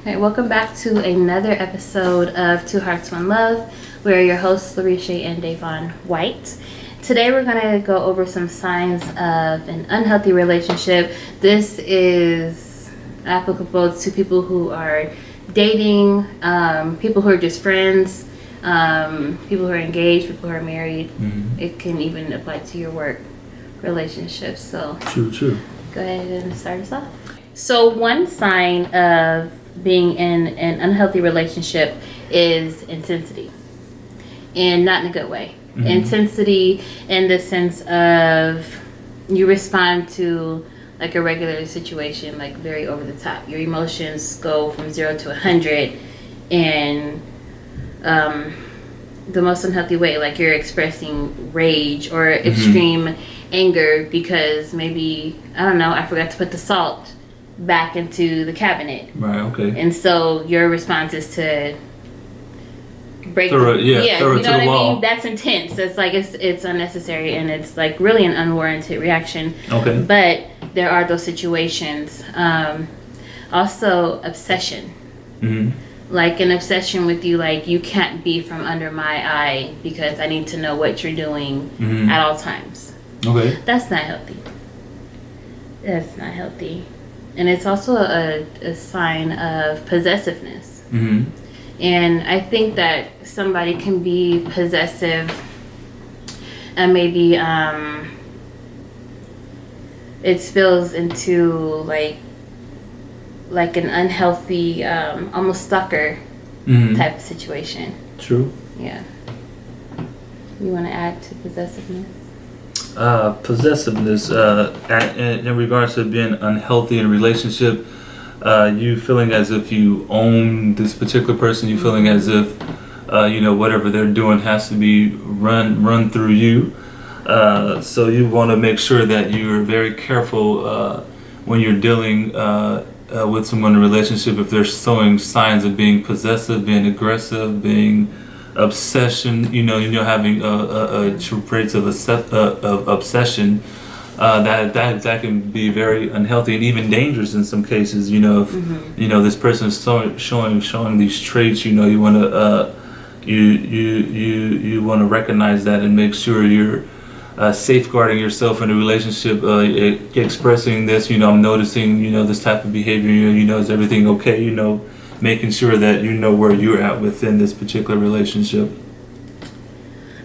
Okay, welcome back to another episode of Two Hearts, One Love. We're your hosts, Larisha and Davon White. Today we're going to go over some signs of an unhealthy relationship. This is applicable to people who are dating, people who are just friends, people who are engaged, people who are married. Mm-hmm. It can even apply to your work relationships. So True. Go ahead and start us off. So one sign of being in an unhealthy relationship is intensity, and not in a good way. Mm-hmm. Intensity in the sense of you respond to like a regular situation, like very over the top. Your emotions go from 0 to 100 in the most unhealthy way. Like you're expressing rage or extreme anger because maybe, I don't know, I forgot to put the salt back into the cabinet. Right, okay. And so your response is to break throw it you know to what I wall. mean? That's intense. It's like it's unnecessary, and it's like really an unwarranted reaction. Okay. But there are those situations. Also obsession. Mm-hmm. Like an obsession with you, like you can't be from under my eye because I need to know what you're doing at all times. Okay. That's not healthy. And it's also a sign of possessiveness. Mm-hmm. And I think that somebody can be possessive and maybe it spills into like an unhealthy, almost stalker type of situation. True. Yeah. You want to add to possessiveness? Possessiveness, in regards to being unhealthy in a relationship, you feeling as if you own this particular person, you feeling as if, whatever they're doing has to be run through you. So you want to make sure that you're very careful when you're dealing with someone in a relationship, if they're showing signs of being possessive, being aggressive, being obsession, having traits of obsession, that can be very unhealthy and even dangerous in some cases. If this person is showing these traits, you want to you want to recognize that and make sure you're safeguarding yourself in a relationship, expressing this. I'm noticing this type of behavior. Is everything okay? Making sure that you know where you're at within this particular relationship.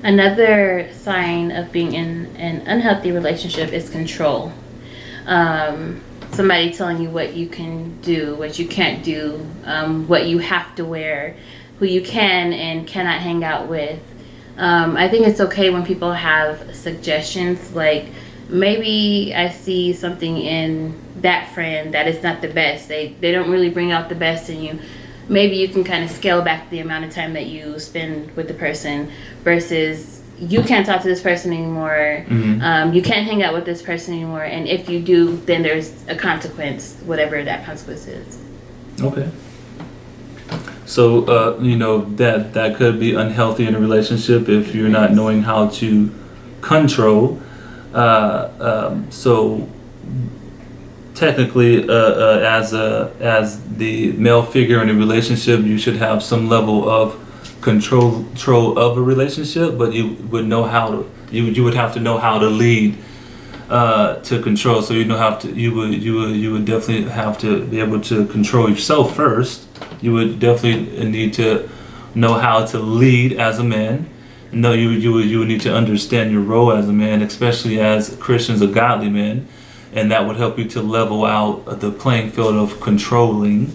Another sign of being in an unhealthy relationship is control. Somebody telling you what you can do, what you can't do, what you have to wear, who you can and cannot hang out with. I think it's okay when people have suggestions, like maybe I see something in that friend that is not the best. They don't really bring out the best in you. Maybe you can kind of scale back the amount of time that you spend with the person versus you can't talk to this person anymore. Mm-hmm. You can't hang out with this person anymore. And if you do, then there's a consequence, whatever that consequence is. Okay. So, that could be unhealthy in a relationship if you're not knowing how to control. So technically, as the male figure in a relationship, you should have some level of control of a relationship, but you would have to know how to lead to control. So you would definitely have to be able to control yourself first. You would definitely need to know how to lead as a man. No, you would need to understand your role as a man, especially as Christians, a godly man, and that would help you to level out the playing field of controlling.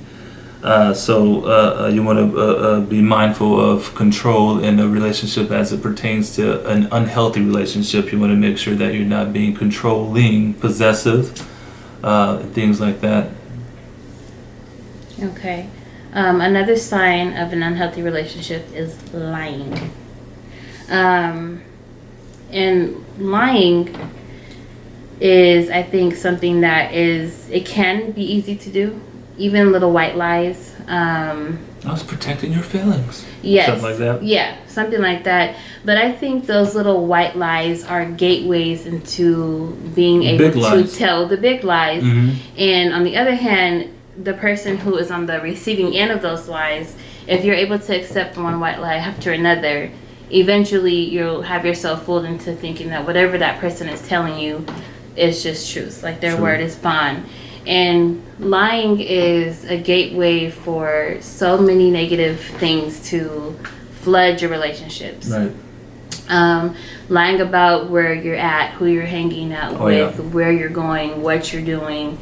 So you want to be mindful of control in a relationship as it pertains to an unhealthy relationship. You want to make sure that you're not being controlling, possessive, things like that. Okay. Another sign of an unhealthy relationship is lying. And lying is, I think, something that it can be easy to do, even little white lies. I was protecting your feelings. Yes. Something like that. Yeah, something like that. But I think those little white lies are gateways into being able to tell the big lies. Mm-hmm. And on the other hand, the person who is on the receiving end of those lies, if you're able to accept one white lie after another, eventually you'll have yourself fooled into thinking that whatever that person is telling you is just truth, like their word is bond. And lying is a gateway for so many negative things to flood your relationships. Right. Lying about where you're at, who you're hanging out with, where you're going, what you're doing.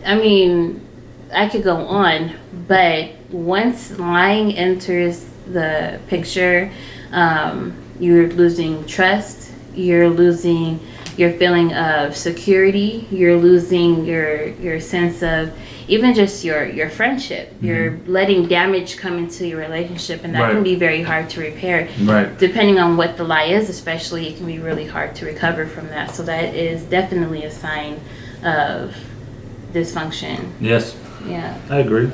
I mean, I could go on, but once lying enters the picture, you're losing trust, you're losing your feeling of security, you're losing your sense of even just your friendship. You're letting damage come into your relationship, and that can be very hard to repair. Right. Depending on what the lie is, especially, it can be really hard to recover from that. So that is definitely a sign of dysfunction. Yes. Yeah. I agree.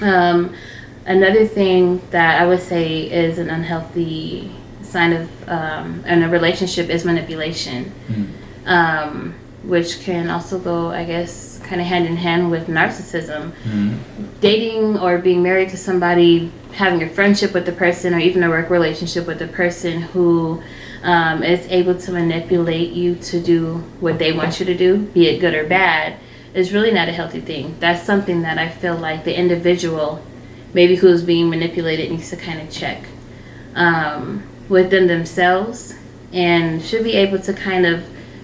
Another thing that I would say is an unhealthy sign of in a relationship is manipulation, which can also go, I guess, kind of hand in hand with narcissism. Dating or being married to somebody, having a friendship with the person, or even a work relationship with the person who is able to manipulate you to do what they want you to do, be it good or bad, is really not a healthy thing. That's something that I feel like the individual, maybe who's being manipulated, needs to kind of check within themselves, and should be able to kind of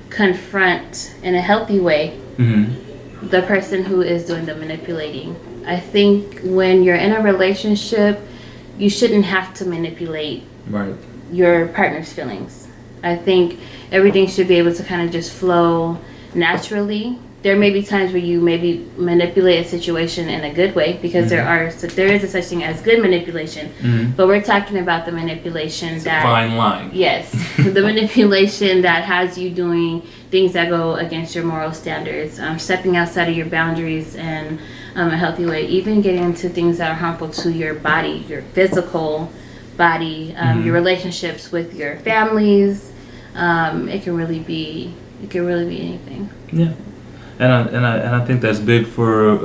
confront in a healthy way the person who is doing the manipulating. I think when you're in a relationship, you shouldn't have to manipulate your partner's feelings. I think everything should be able to kind of just flow naturally. There may be times where you maybe manipulate a situation in a good way, because there is a such thing as good manipulation, but we're talking about the manipulation that, a fine line. Yes, the manipulation that has you doing things that go against your moral standards, stepping outside of your boundaries in a healthy way, even getting into things that are harmful to your body, your physical body, your relationships with your families. It can really be anything. Yeah. And I think that's big for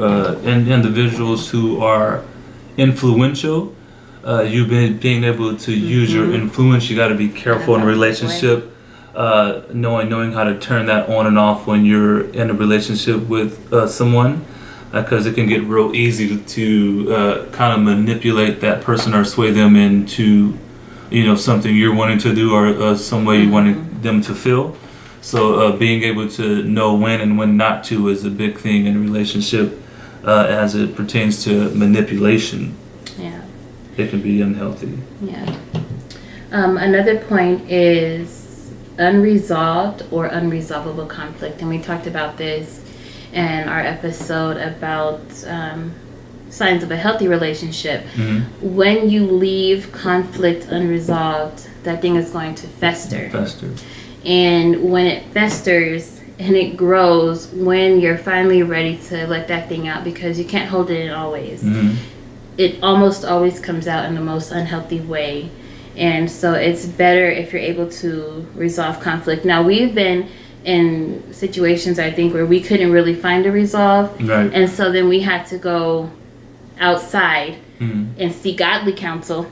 individuals who are influential. You've been being able to use your influence. You got to be careful in a relationship, knowing how to turn that on and off when you're in a relationship with someone, because it can get real easy to kind of manipulate that person or sway them into, something you're wanting to do, or some way you want them to feel. So being able to know when and when not to is a big thing in a relationship as it pertains to manipulation. Yeah. It can be unhealthy. Yeah. Another point is unresolved or unresolvable conflict. And we talked about this in our episode about signs of a healthy relationship. When you leave conflict unresolved, that thing is going to fester. And when it festers and it grows, when you're finally ready to let that thing out, because you can't hold it in always, it almost always comes out in the most unhealthy way. And so it's better if you're able to resolve conflict. Now, we've been in situations, I think, where we couldn't really find a resolve. And so then we had to go outside and seek godly counsel.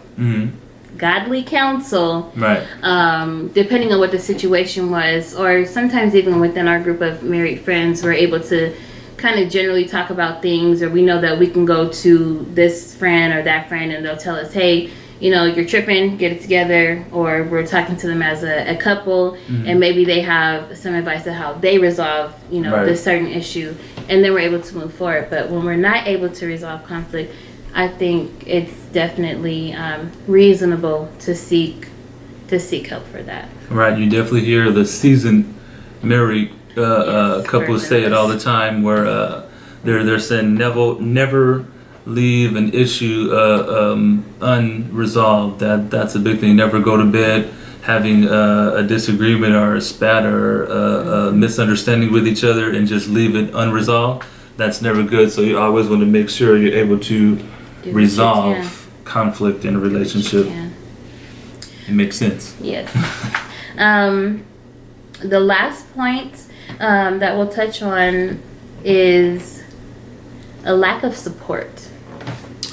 Godly counsel, depending on what the situation was, or sometimes even within our group of married friends, we're able to kind of generally talk about things, or we know that we can go to this friend or that friend and they'll tell us, hey, you're tripping, get it together, or we're talking to them as a couple, and maybe they have some advice on how they resolve, this certain issue, and then we're able to move forward. But when we're not able to resolve conflict, I think it's definitely reasonable to seek help for that. Right, you definitely hear the seasoned married couples say it all the time, where they're saying never leave an issue unresolved. That's a big thing. Never go to bed having a disagreement or a spat or a misunderstanding with each other and just leave it unresolved. That's never good. So you always want to make sure you're able to resolve conflict in a relationship. It makes sense. Yes. The last point that we'll touch on is A lack of support.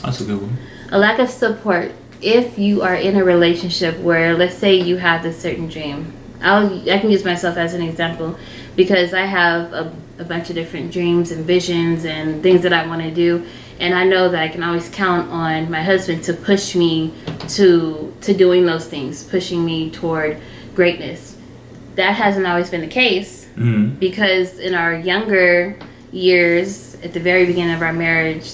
That's a good one. A lack of support. If you are in a relationship where, let's say, you have this certain dream, I can use myself as an example because I have a bunch of different dreams and visions and things that I want to do, and I know that I can always count on my husband to push me to doing those things, pushing me toward greatness. That hasn't always been the case because in our younger years, at the very beginning of our marriage,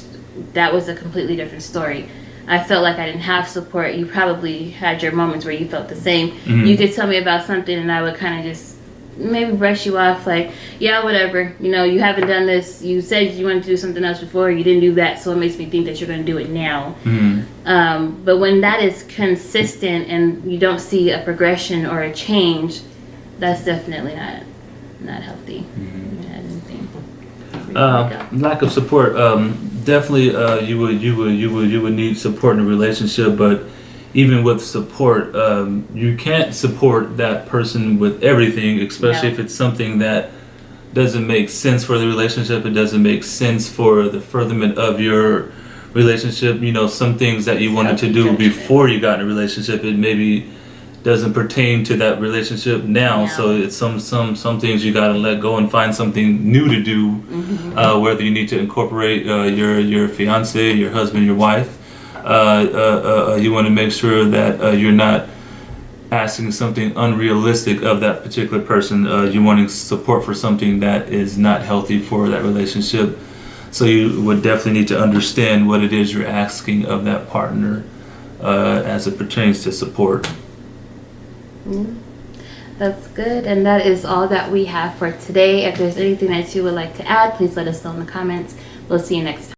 that was a completely different story. I felt like I didn't have support. You probably had your moments where you felt the same. You could tell me about something and I would kind of just maybe brush you off like, yeah, whatever. You know, you haven't done this. You said you wanted to do something else before. You didn't do that, so it makes me think that you're going to do it now. But when that is consistent and you don't see a progression or a change, that's definitely not healthy. Lack of support. Definitely, you would need support in a relationship, but even with support, you can't support that person with everything, especially if it's something that doesn't make sense for the relationship. It doesn't make sense for the furtherment of your relationship. You know, some things that you wanted to do before you got in a relationship, it maybe doesn't pertain to that relationship now. So it's some things you gotta let go and find something new to do. Whether you need to incorporate your fiance, your husband, your wife. You want to make sure that you're not asking something unrealistic of that particular person. You're wanting support for something that is not healthy for that relationship. So you would definitely need to understand what it is you're asking of that partner as it pertains to support. That's good, and that is all that we have for today. If there's anything that you would like to add, please let us know in the comments. We'll see you next time.